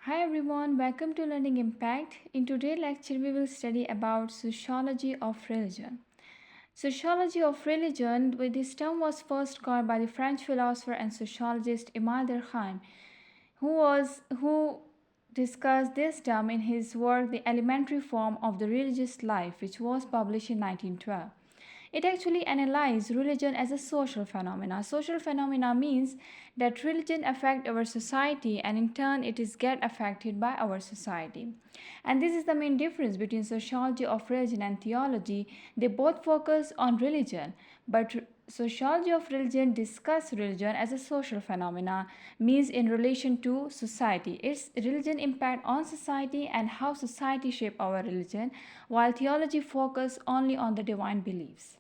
Hi everyone, welcome to Learning Impact. In today's lecture, we will study about sociology of religion. Sociology of religion, with this term was first coined by the French philosopher and sociologist Emile Durkheim, who discussed this term in his work The Elementary Form of the Religious Life, which was published in 1912. It actually analyzes religion as a social phenomena. Social phenomena means that religion affect our society and in turn it is get affected by our society. And this is the main difference between sociology of religion and theology. They both focus on religion, but sociology of religion discuss religion as a social phenomena, means in relation to society. Its religion impact on society and how society shape our religion, while theology focus only on the divine beliefs.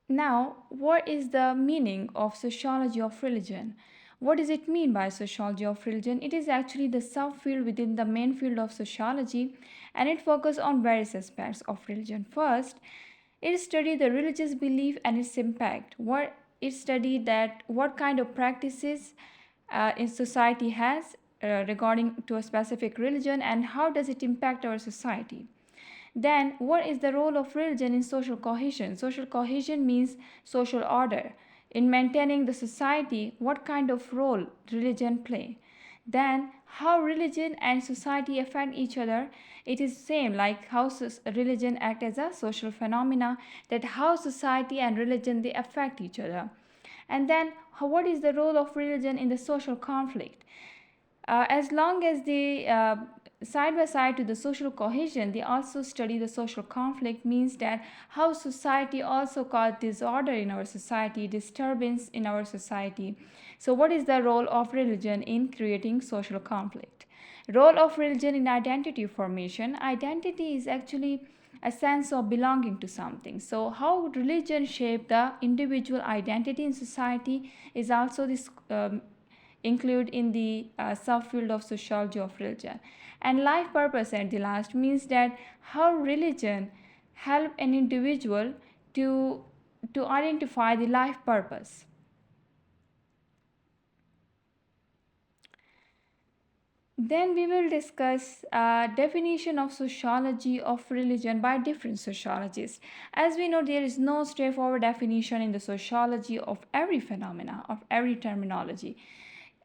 Now, what is the meaning of sociology of religion? What does it mean by sociology of religion? It is actually the subfield within the main field of sociology, and it focuses on various aspects of religion. First, it studies the religious belief and its impact. It studies that what kind of practices in society has regarding to a specific religion and how does it impact our society. Then, what is the role of religion in social cohesion? Social cohesion means social order. In maintaining the society, what kind of role religion play? Then, how religion and society affect each other? It is same like how religion act as a social phenomena, that how society and religion they affect each other. And then, what is the role of religion in the social conflict? As long as they side by side to the social cohesion, they also study the social conflict, means that how society also cause disorder in our society, disturbance in our society. So what is the role of religion in creating social conflict? Role of religion in identity formation. Identity is actually a sense of belonging to something. So how religion shape the individual identity in society is also this include in the subfield of sociology of religion. And life purpose at the last means that how religion help an individual to identify the life purpose. Then we will discuss definition of sociology of religion by different sociologists. As we know, there is no straightforward definition in the sociology of every phenomena, of every terminology.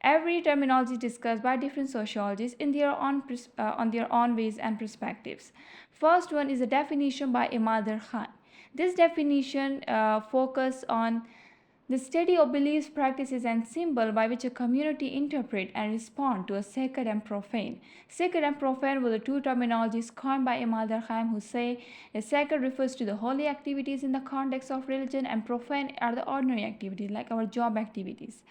Every terminology discussed by different sociologists in their own on their own ways and perspectives. First one is a definition by Emile Durkheim. This definition focus on the study of beliefs, practices, and symbols by which a community interpret and respond to a sacred and profane. Sacred and profane were the two terminologies coined by Emile Durkheim, who say the sacred refers to the holy activities in the context of religion, and profane are the ordinary activities like our job activities.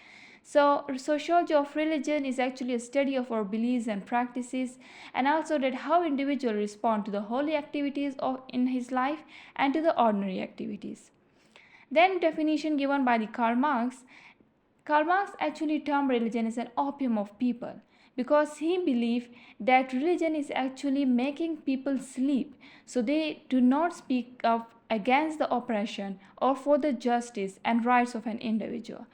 So, sociology of religion is actually a study of our beliefs and practices, and also that how individuals respond to the holy activities in his life and to the ordinary activities. Then definition given by the Karl Marx. Karl Marx actually termed religion as an opium of people because he believed that religion is actually making people sleep, so they do not speak up against the oppression or for the justice and rights of an individual.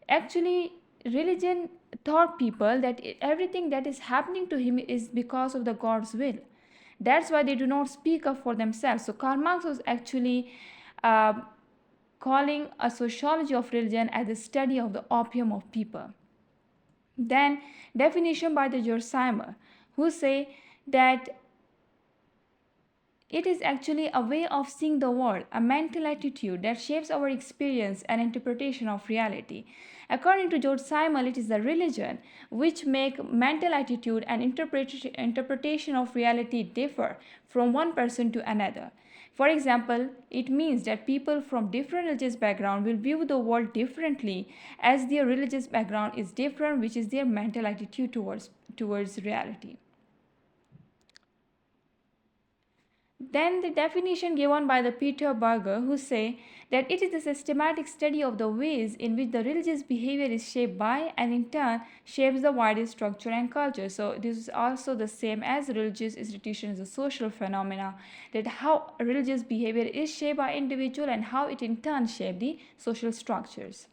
Actually, religion taught people that everything that is happening to him is because of the God's will. That's why they do not speak up for themselves. So Karl Marx was actually uh, calling a sociology of religion as the study of the opium of people. Then definition by the George Simer, who say that it is actually a way of seeing the world, a mental attitude that shapes our experience and interpretation of reality. According to George Simmel, it is the religion which make mental attitude and interpretation of reality differ from one person to another. For example, it means that people from different religious background will view the world differently as their religious background is different, which is their mental attitude towards reality. Then the definition given by the Peter Berger, who say that it is a systematic study of the ways in which the religious behavior is shaped by and in turn shapes the wider structure and culture. So this is also the same as religious institution is a social phenomena, that how religious behavior is shaped by individual and how it in turn shape the social structures.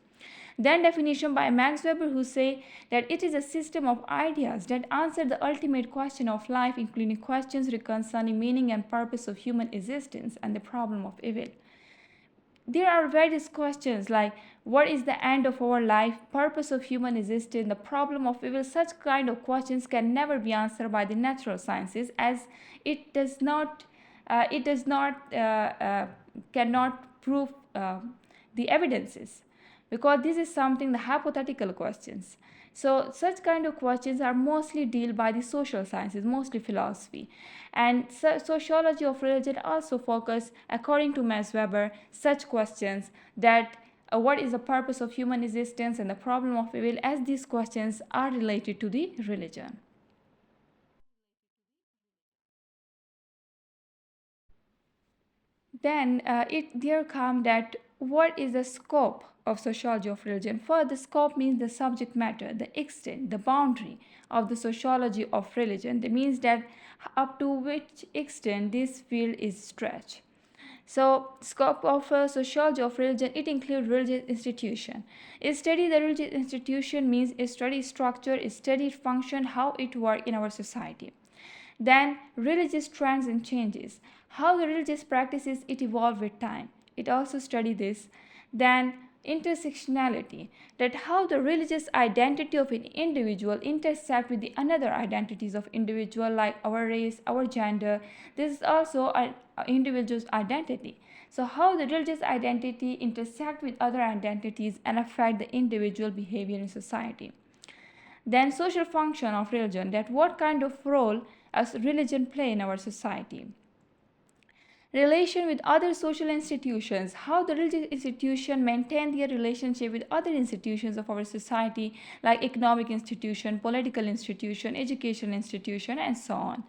Then definition by Max Weber, who say that it is a system of ideas that answer the ultimate question of life, including questions concerning meaning and purpose of human existence and the problem of evil. There are various questions like what is the end of our life, purpose of human existence, the problem of evil. Such kind of questions can never be answered by the natural sciences, as it does not cannot prove the evidences, because this is something the hypothetical questions. So such kind of questions are mostly dealt by the social sciences, mostly philosophy. And sociology of religion also focus, according to Max Weber, such questions that what is the purpose of human existence and the problem of evil, as these questions are related to the religion. Then it there come that what is the scope of sociology of religion. First, the scope means the subject matter, the extent, the boundary of the sociology of religion. That means that up to which extent this field is stretched. So, scope of sociology of religion, it includes religious institution. A study the religious institution means a study structure, a study function, how it works in our society. Then religious trends and changes, how the religious practices it evolve with time. It also study this. Then intersectionality, that how the religious identity of an individual intersect with the another identities of individual, like our race, our gender. This is also an individual's identity. So how the religious identity intersect with other identities and affect the individual behavior in society. Then social function of religion, that what kind of role as religion play in our society. Relation with other social institutions, how the religious institution maintain their relationship with other institutions of our society, like economic institution, political institution, education institution, and so on.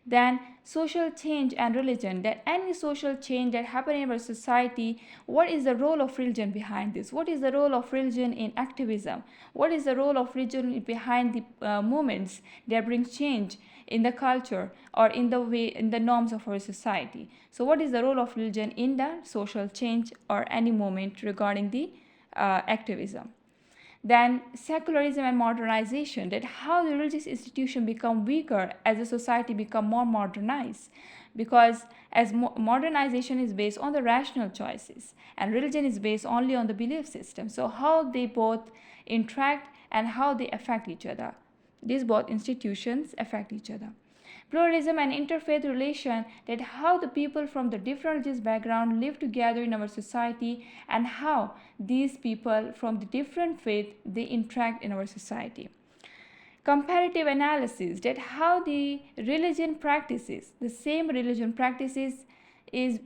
Then social change and religion, that any social change that happen in our society, what is the role of religion behind this, what is the role of religion in activism, what is the role of religion behind the movements that bring change in the culture or in the way in the norms of our society. So what is the role of religion in the social change or any movement regarding the activism. Then secularism and modernization, that how the religious institution become weaker as the society become more modernized, because as modernization is based on the rational choices and religion is based only on the belief system, so how they both interact and how they affect each other, these both institutions affect each other. Pluralism and interfaith relation, that how the people from the different religious background live together in our society and how these people from the different faith they interact in our society. Comparative analysis, that how the religion practices, the same religion practices is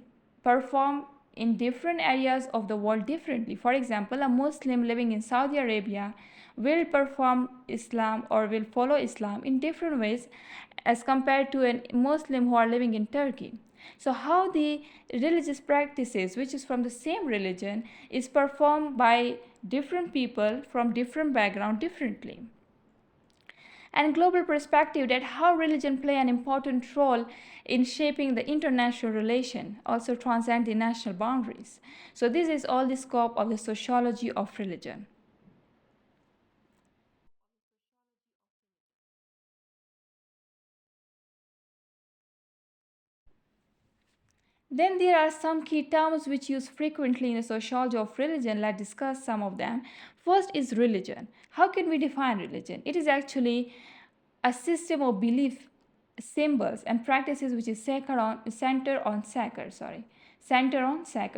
performed in different areas of the world differently. For example, a Muslim living in Saudi Arabia will perform Islam or will follow Islam in different ways as compared to a Muslim who are living in Turkey. So how the religious practices, which is from the same religion, is performed by different people from different background differently. And global perspective, that how religion play an important role in shaping the international relation, also transcend the national boundaries. So this is all the scope of the sociology of religion. Then there are some key terms which used frequently in the sociology of religion. Let's discuss some of them. First is religion. How can we define religion? It is actually a system of belief, symbols, and practices which is center on sacred.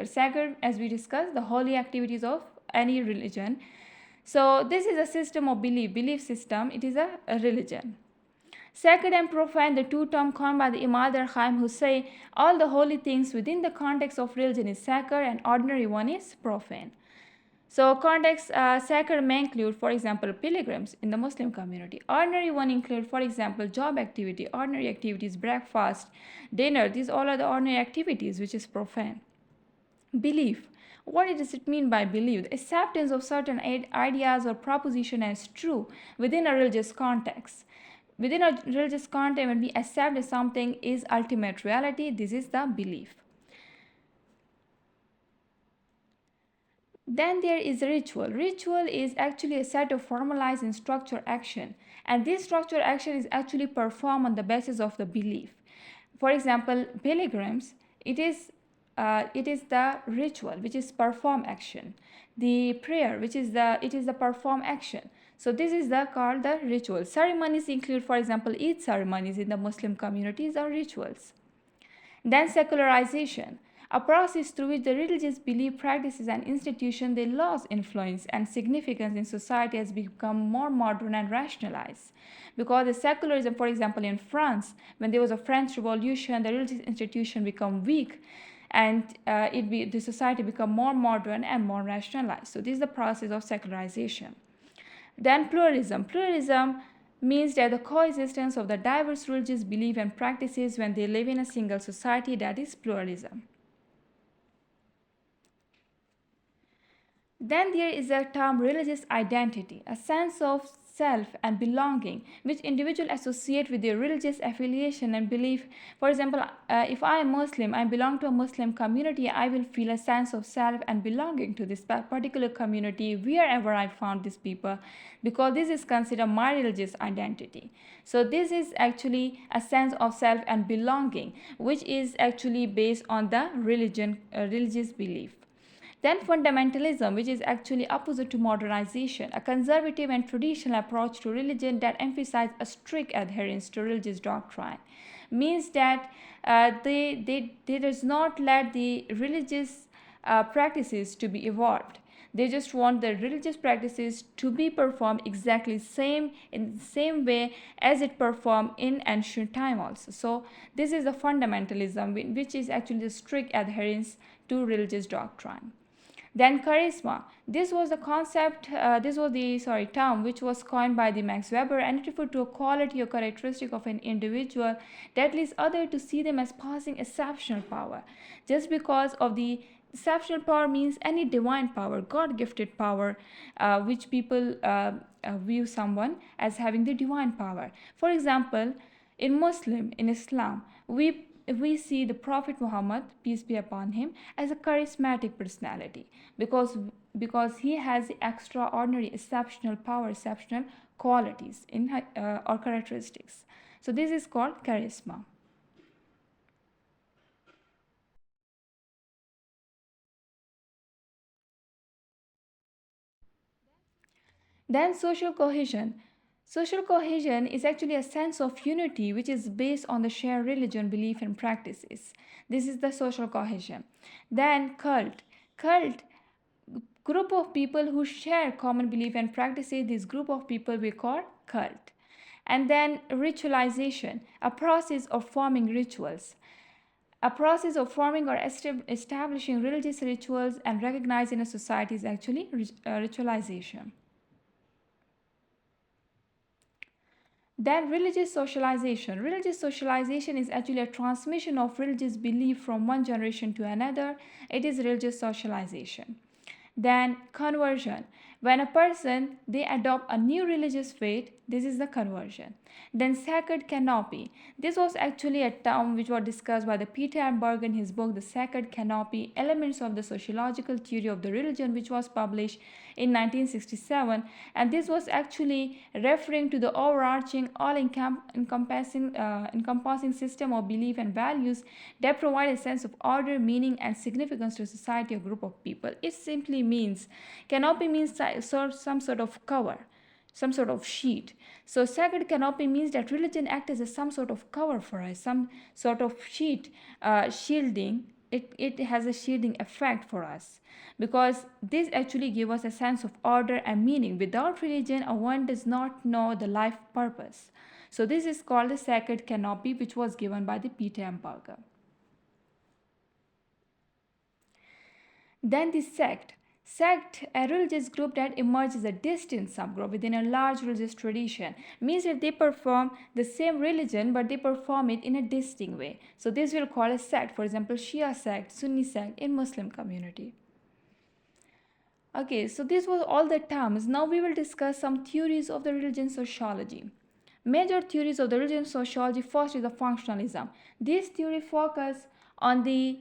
Sacred, as we discussed, the holy activities of any religion. So this is a system of belief system. It is a religion. Sacred and profane, the two terms coined by the Imam Durkheim, who say all the holy things within the context of religion is sacred and ordinary one is profane. So context sacred may include, for example, pilgrims in the Muslim community. Ordinary one include, for example, job activity, ordinary activities, breakfast, dinner. These all are the ordinary activities which is profane. Belief. What does it mean by belief? The acceptance of certain ideas or proposition as true within a religious context. Within a religious context, when we accept that something is ultimate reality, this is the belief. Then there is ritual. Ritual is actually a set of formalized and structured action, and this structured action is actually performed on the basis of the belief. For example, pilgrims, it is the ritual which is perform action. The prayer, which is the perform action. So this is the called the ritual. Ceremonies include, for example, Eid ceremonies in the Muslim communities are rituals. Then secularization, a process through which the religious belief, practices, and institutions they lost influence and significance in society has become more modern and rationalized. Because the secularism, for example, in France, when there was a French Revolution, the religious institution become weak, and the society become more modern and more rationalized. So this is the process of secularization. Then pluralism. Pluralism means that the coexistence of the diverse religious beliefs and practices when they live in a single society, that is pluralism. Then there is a term religious identity, a sense of self and belonging which individuals associate with their religious affiliation and belief. For example, if I am Muslim, I belong to a Muslim community, I will feel a sense of self and belonging to this particular community wherever I found these people, because this is considered my religious identity. So this is actually a sense of self and belonging which is actually based on the religious belief. Then fundamentalism, which is actually opposite to modernization, a conservative and traditional approach to religion that emphasizes a strict adherence to religious doctrine, means that they does not let the religious practices to be evolved. They just want the religious practices to be performed exactly same in the same way as it performed in ancient time also. So this is the fundamentalism, which is actually the strict adherence to religious doctrine. Then charisma. This was the term which was coined by the Max Weber, and it referred to a quality or characteristic of an individual that leads others to see them as possessing exceptional power. Just because of the exceptional power means any divine power, God-gifted power, which people view someone as having the divine power. For example, in Islam, we see the Prophet Muhammad, peace be upon him, as a charismatic personality because he has extraordinary, exceptional power, exceptional qualities in or characteristics. So this is called charisma. Then social cohesion. Social cohesion is actually a sense of unity which is based on the shared religion, belief, and practices. This is the social cohesion. Then cult. Cult, group of people who share common belief and practices. This group of people we call cult. And then ritualization, a process of forming rituals. A process of forming or establishing religious rituals and recognized in a society is actually ritualization. Then religious socialization. Religious socialization is actually a transmission of religious belief from one generation to another. It is religious socialization. Then conversion. When a person they adopt a new religious faith, this is the conversion. Then sacred canopy. This was actually a term which was discussed by the Peter M. Berg in his book The Sacred Canopy: Elements of the Sociological Theory of the Religion, which was published in 1967, and this was actually referring to the overarching encompassing system of belief and values that provide a sense of order, meaning, and significance to society or group of people. It simply means canopy means some sort of cover, some sort of sheet. So sacred canopy means that religion acts as some sort of cover for us, some sort of sheet, shielding. It has a shielding effect for us because this actually gives us a sense of order and meaning. Without religion, one does not know the life purpose. So this is called the sacred canopy, which was given by the Peter M. Berger. Then the sect. Sect, a religious group that emerges as a distinct subgroup within a large religious tradition, means that they perform the same religion but they perform it in a distinct way. So this will call a sect, for example, Shia sect, Sunni sect in Muslim community. Okay, so this was all the terms. Now we will discuss some theories of the religion sociology. Major theories of the religion sociology. First is the functionalism. This theory focus on the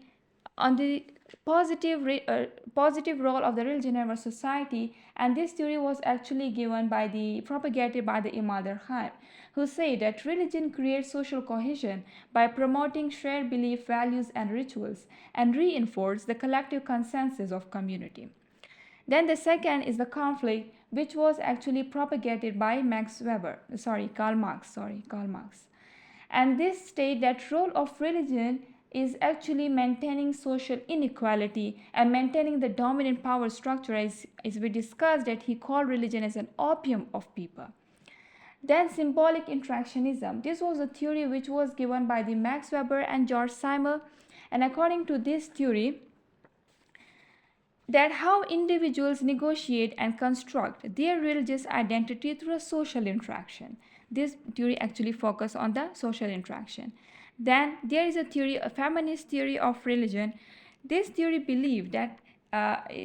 on the positive role of the religion in our society, and this theory was actually given by the propagated by the Imad Khan, who said that religion creates social cohesion by promoting shared belief, values, and rituals, and reinforce the collective consensus of community. Then the second is the conflict, which was actually propagated by Karl Marx. And this state that role of religion is actually maintaining social inequality and maintaining the dominant power structure, as we discussed, that he called religion as an opium of people. Then symbolic interactionism. This was a theory which was given by the Max Weber and George Simmel. And according to this theory, that how individuals negotiate and construct their religious identity through a social interaction. This theory actually focuses on the social interaction. Then there is a theory, a feminist theory of religion. This theory believed that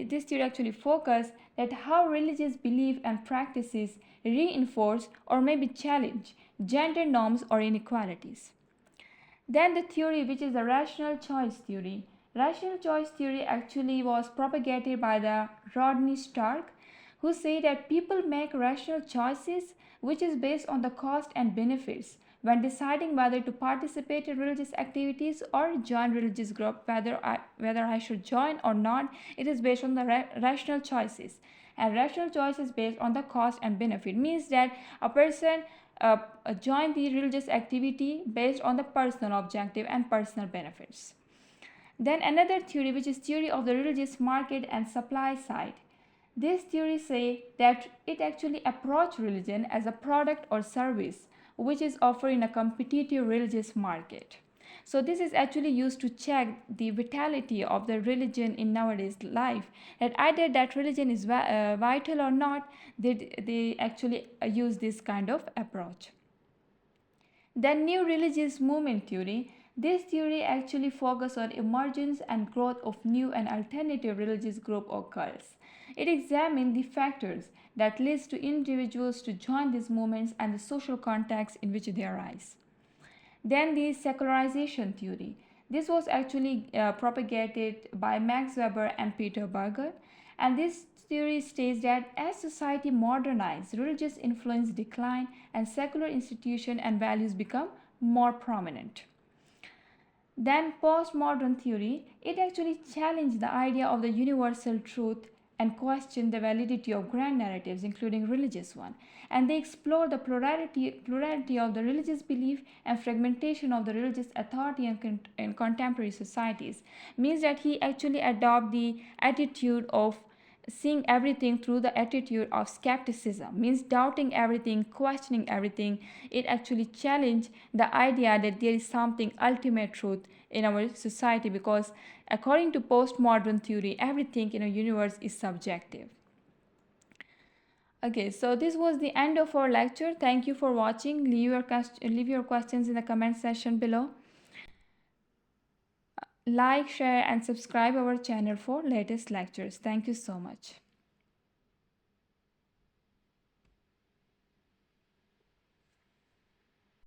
this theory actually focused that how religious belief and practices reinforce or maybe challenge gender norms or inequalities. Then the theory, which is the rational choice theory. Rational choice theory actually was propagated by the Rodney Stark, who say that people make rational choices which is based on the cost and benefits when deciding whether to participate in religious activities or join religious group, whether I should join or not. It is based on the rational choices, and rational choice is based on the cost and benefit, means that a person join the religious activity based on the personal objective and personal benefits. Then another theory, which is theory of the religious market and supply side. This theory say that it actually approach religion as a product or service which is offered in a competitive religious market. So this is actually used to check the vitality of the religion in nowadays life. That either that religion is vital or not, they actually use this kind of approach. Then new religious movement theory. This theory actually focuses on emergence and growth of new and alternative religious group or cults. It examines the factors that leads to individuals to join these movements and the social context in which they arise. Then the secularization theory. This was actually propagated by Max Weber and Peter Berger, and this theory states that as society modernizes, religious influence decline and secular institutions and values become more prominent. Then postmodern theory, it actually challenged the idea of the universal truth and questioned the validity of grand narratives, including religious one. And they explore the plurality of the religious belief and fragmentation of the religious authority in contemporary societies. Means that he actually adopt the attitude of seeing everything through the attitude of skepticism, means doubting everything, questioning everything. It actually challenged the idea that there is something ultimate truth in our society, because according to postmodern theory, everything in a universe is subjective. Okay, so this was the end of our lecture. Thank you for watching. Leave your questions in the comment section below. Like, share, and subscribe our channel for latest lectures. Thank you so much.